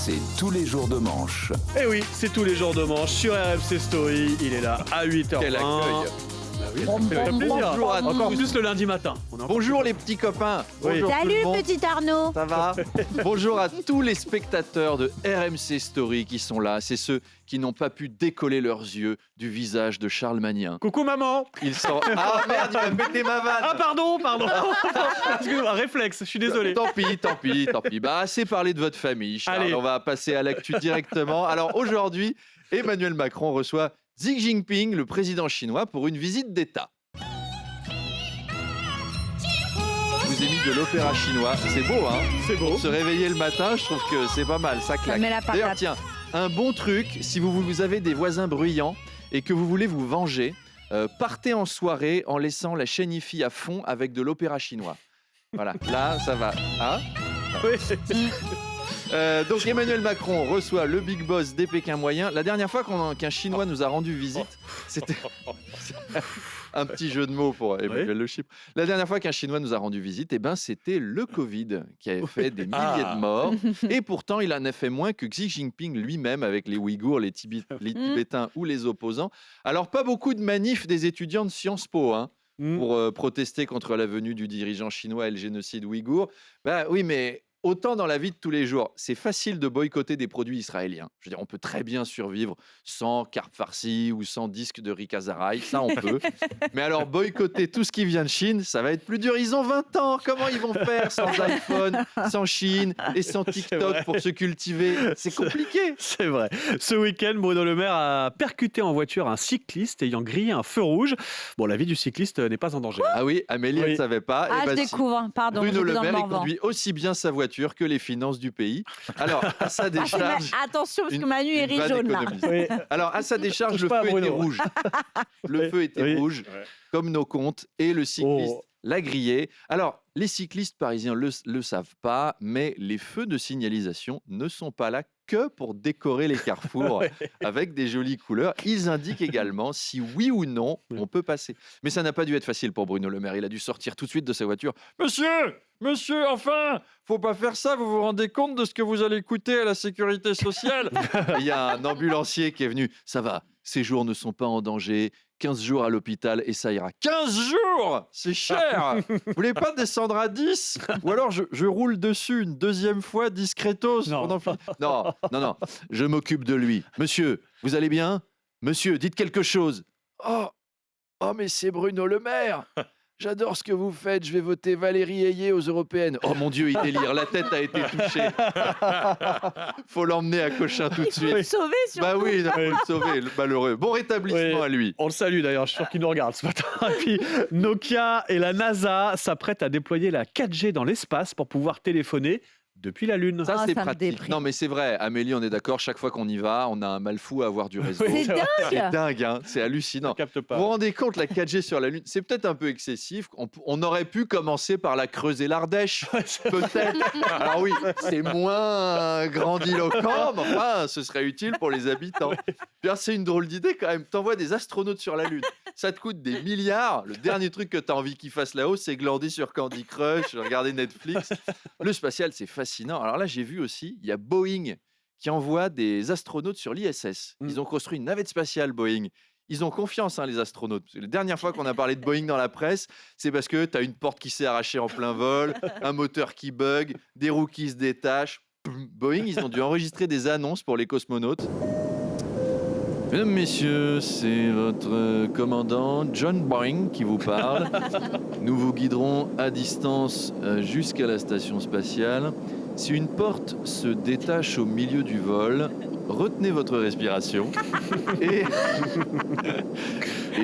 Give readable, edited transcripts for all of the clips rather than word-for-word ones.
C'est tous les jours de manche. Eh oui, c'est tous les jours de manche sur RMC Story. Il est là à 8h20. Quel accueil. Oui, ça fait plaisir. Bonjour à Encore tous. plus le lundi matin. Bonjour les petits copains. Oui. Bonjour tout Salut le monde. petit Arnaud. Ça va? Bonjour à tous les spectateurs de RMC Story qui sont là. C'est ceux qui n'ont pas pu décoller leurs yeux du visage de Charles Magnin. Coucou maman. Ils sont... Ah merde, il va péter ma vanne. Ah pardon. Un réflexe, je suis désolé. Tant pis. Bah, assez parlé de votre famille, Charles. Allez. On va passer à l'actu directement. Alors aujourd'hui, Emmanuel Macron reçoit Xi Jinping, le président chinois, pour une visite d'État. Je vous ai mis de l'opéra chinois. C'est beau, hein? C'est beau. Pour se réveiller le matin, je trouve que c'est pas mal, ça claque. met la patate. D'ailleurs, tiens, un bon truc, si vous avez des voisins bruyants et que vous voulez vous venger, partez en soirée en laissant la chaîne IFI à fond avec de l'opéra chinois. Voilà, là, ça va. Hein? Oui. Donc Emmanuel Macron reçoit le big boss des Pékins moyens. La dernière fois qu'un Chinois nous a rendu visite, c'était un petit jeu de mots pour Emmanuel Le Chypre. La dernière fois qu'un Chinois nous a rendu visite, c'était le Covid qui avait fait des milliers de morts. Et pourtant, il en a fait moins que Xi Jinping lui-même avec les Ouïghours, les Tibétains ou les opposants. Alors, pas beaucoup de manifs des étudiants de Sciences Po, hein, pour protester contre la venue du dirigeant chinois et le génocide ouïghour. Bah oui, mais... Autant dans la vie de tous les jours, c'est facile de boycotter des produits israéliens. Je veux dire, on peut très bien survivre sans carpe farcie ou sans disque de Rick Azaray, ça on peut. Mais alors boycotter tout ce qui vient de Chine, ça va être plus dur. Ils ont 20 ans, comment ils vont faire sans iPhone, sans Chine et sans TikTok pour se cultiver? C'est compliqué. C'est vrai. Ce week-end, Bruno Le Maire a percuté en voiture un cycliste ayant grillé un feu rouge. Bon, la vie du cycliste n'est pas en danger. Ah oui, Amélie, elle ne savait pas. Ah, Eh ben, je si. découvre. Pardon, Bruno j'étais Le dans Maire, il Morvan. conduit aussi bien sa voiture que les finances du pays. Alors, à sa décharge... Attention, parce que Manu est une vanne jaune là. économiste. Oui. Alors, à sa décharge, Touche le pas à feu était Bruno. rouge. Le feu était rouge, comme nos comptes, et le cycliste l'a grillé. Alors, les cyclistes parisiens le savent pas, mais les feux de signalisation ne sont pas là que pour décorer les carrefours avec des jolies couleurs. Ils indiquent également si oui ou non on peut passer. Mais ça n'a pas dû être facile pour Bruno Le Maire. Il a dû sortir tout de suite de sa voiture. Monsieur, enfin, faut pas faire ça. Vous vous rendez compte de ce que vous allez coûter à la sécurité sociale? Il y a un ambulancier qui est venu. Ça va, ces jours ne sont pas en danger. 15 jours à l'hôpital et ça ira. 15 jours, c'est cher. Vous voulez pas descendre à 10? Ou alors je roule dessus une deuxième fois discretos. Non. Non, je m'occupe de lui. Monsieur, vous allez bien? Monsieur, dites quelque chose. Oh, mais c'est Bruno Le Maire. J'adore ce que vous faites, je vais voter Valérie Ayé aux européennes. Oh mon Dieu, il délire, la tête a été touchée. Faut l'emmener à Cochin tout de Faut le suite. sauver sur Bah oui, il faut le sauver, le malheureux. Bon rétablissement Oui. à lui. On le salue d'ailleurs, je suis sûr qu'il nous regarde ce matin. Et puis, Nokia et la NASA s'apprêtent à déployer la 4G dans l'espace pour pouvoir téléphoner depuis la Lune. Ça, Ah, c'est ça me pratique. déprime. Non, mais c'est vrai, Amélie, on est d'accord, chaque fois qu'on y va, on a un mal fou à avoir du réseau. Oui. C'est C'est dingue. dingue, hein, c'est On hallucinant. capte Vous pas. vous rendez compte, la 4G sur la Lune, c'est peut-être un peu excessif. On aurait pu commencer par la creuser l'Ardèche, peut-être. Alors oui, c'est moins grandiloquent, mais enfin, ce serait utile pour les habitants. Puis alors, c'est une drôle d'idée quand même. T'envoies des astronautes sur la Lune, ça te coûte des milliards. Le dernier truc que t'as envie qu'ils fassent là-haut, c'est glander sur Candy Crush, regarder Netflix. Le spatial, c'est fascinant. Alors là, j'ai vu aussi, il y a Boeing qui envoie des astronautes sur l'ISS. Ils ont construit une navette spatiale, Boeing. Ils ont confiance, hein, les astronautes. Parce que la dernière fois qu'on a parlé de Boeing dans la presse, c'est parce que tu as une porte qui s'est arrachée en plein vol, un moteur qui bug, des roues qui se détachent. Boeing, ils ont dû enregistrer des annonces pour les cosmonautes. Mesdames, messieurs, c'est votre commandant John Boeing qui vous parle. Nous vous guiderons à distance jusqu'à la station spatiale. Si une porte se détache au milieu du vol, retenez votre respiration et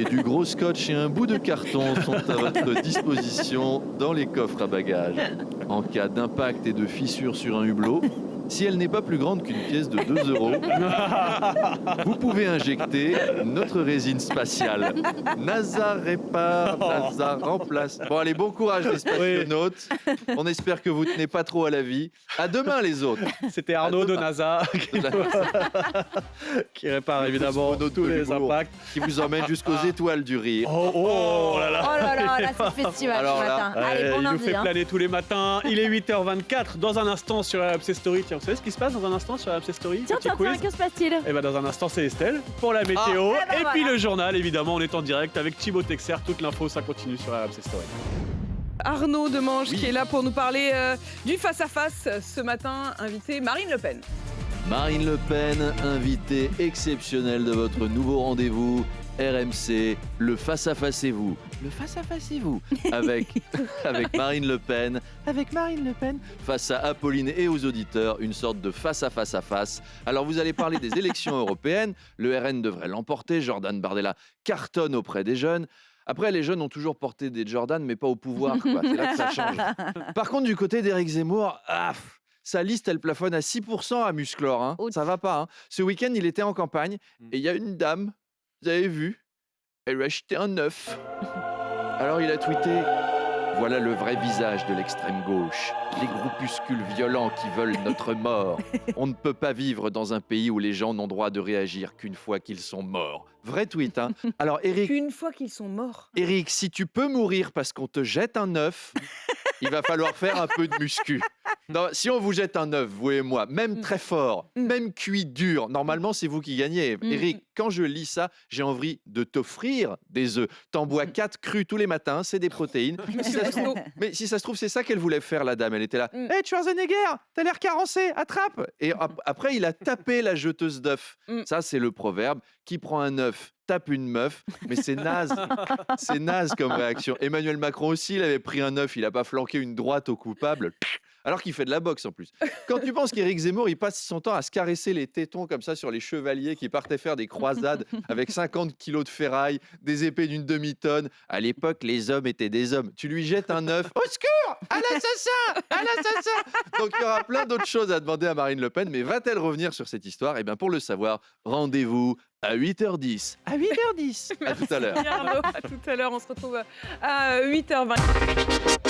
du gros scotch et un bout de carton sont à votre disposition dans les coffres à bagages. En cas d'impact et de fissure sur un hublot, si elle n'est pas plus grande qu'une pièce de 2 €, vous pouvez injecter notre résine spatiale. NASA répare, NASA remplace. Bon allez, bon courage les spationautes. On espère que vous tenez pas trop à la vie. À demain les autres. C'était Arnaud de demain. NASA qui répare évidemment Cosmonaute tous de les l'humour. impacts. Qui vous emmène jusqu'aux étoiles du rire. Oh là là. Oh là là, là c'est le festival Alors ce là, matin. Allez, bon Il nous lundi. fait Hein. planer tous les matins Enfin, il est 8h24. Dans un instant sur RMC Story, tiens, vous savez ce qui se passe dans un instant sur RMC Story? Tiens, Petit tiens, quiz. que se passe-t-il? Et ben dans un instant, c'est Estelle pour la météo. Ah, eh ben et puis voilà. le journal, évidemment, on est en direct avec Thibaut Texer. Toute l'info, ça continue sur RMC Story. Arnaud Demange Oui. qui est là pour nous parler du face-à-face ce matin, invité Marine Le Pen. Marine Le Pen, invitée exceptionnelle de votre nouveau rendez-vous RMC, le face-à-face et vous. Le face-à-face et vous. Avec Marine Le Pen. Avec Marine Le Pen. Face à Apolline et aux auditeurs, une sorte de face-à-face-à-face. Alors vous allez parler des élections européennes. Le RN devrait l'emporter. Jordan Bardella cartonne auprès des jeunes. Après, les jeunes ont toujours porté des Jordan, mais pas au pouvoir, quoi. C'est là que ça change. Par contre, du côté d'Éric Zemmour, sa liste, elle plafonne à 6% à Musclor. Hein. Ouch. Ça va pas. Hein. Ce week-end, il était en campagne et il y a une dame, vous avez vu, elle lui a acheté un œuf. Alors il a tweeté « Voilà le vrai visage de l'extrême gauche. Les groupuscules violents qui veulent notre mort. On ne peut pas vivre dans un pays où les gens n'ont droit de réagir qu'une fois qu'ils sont morts. » Vrai tweet, hein. Alors Eric, Une fois qu'ils sont morts. Eric, si tu peux mourir parce qu'on te jette un œuf, il va falloir faire un peu de muscu. Non, si on vous jette un œuf, vous et moi, même très fort, même cuit dur, normalement c'est vous qui gagnez. Eric, quand je lis ça, j'ai envie de t'offrir des œufs. T'en bois 4 crus tous les matins, c'est des protéines. Si ça se trouve- mais si ça se trouve, c'est ça qu'elle voulait faire, la dame. Elle était là. Hé, Schwarzenegger, t'as l'air carencé, attrape. Et après, il a tapé la jeteuse d'œufs. Ça, c'est le proverbe. Qui prend un œuf tape une meuf, mais c'est naze. C'est naze comme réaction. Emmanuel Macron aussi, il avait pris un œuf, il n'a pas flanqué une droite au coupable, alors qu'il fait de la boxe en plus. Quand tu penses qu'Éric Zemmour, il passe son temps à se caresser les tétons comme ça sur les chevaliers qui partaient faire des croisades avec 50 kilos de ferraille, des épées d'une demi-tonne. À l'époque, les hommes étaient des hommes. Tu lui jettes un œuf, au secours, à l'assassin, à l'assassin. Donc il y aura plein d'autres choses à demander à Marine Le Pen, mais va-t-elle revenir sur cette histoire? Eh bien, pour le savoir, rendez-vous à 8h10. À 8h10. À tout à l'heure. Merci Arnaud. À tout à l'heure, on se retrouve à 8h20.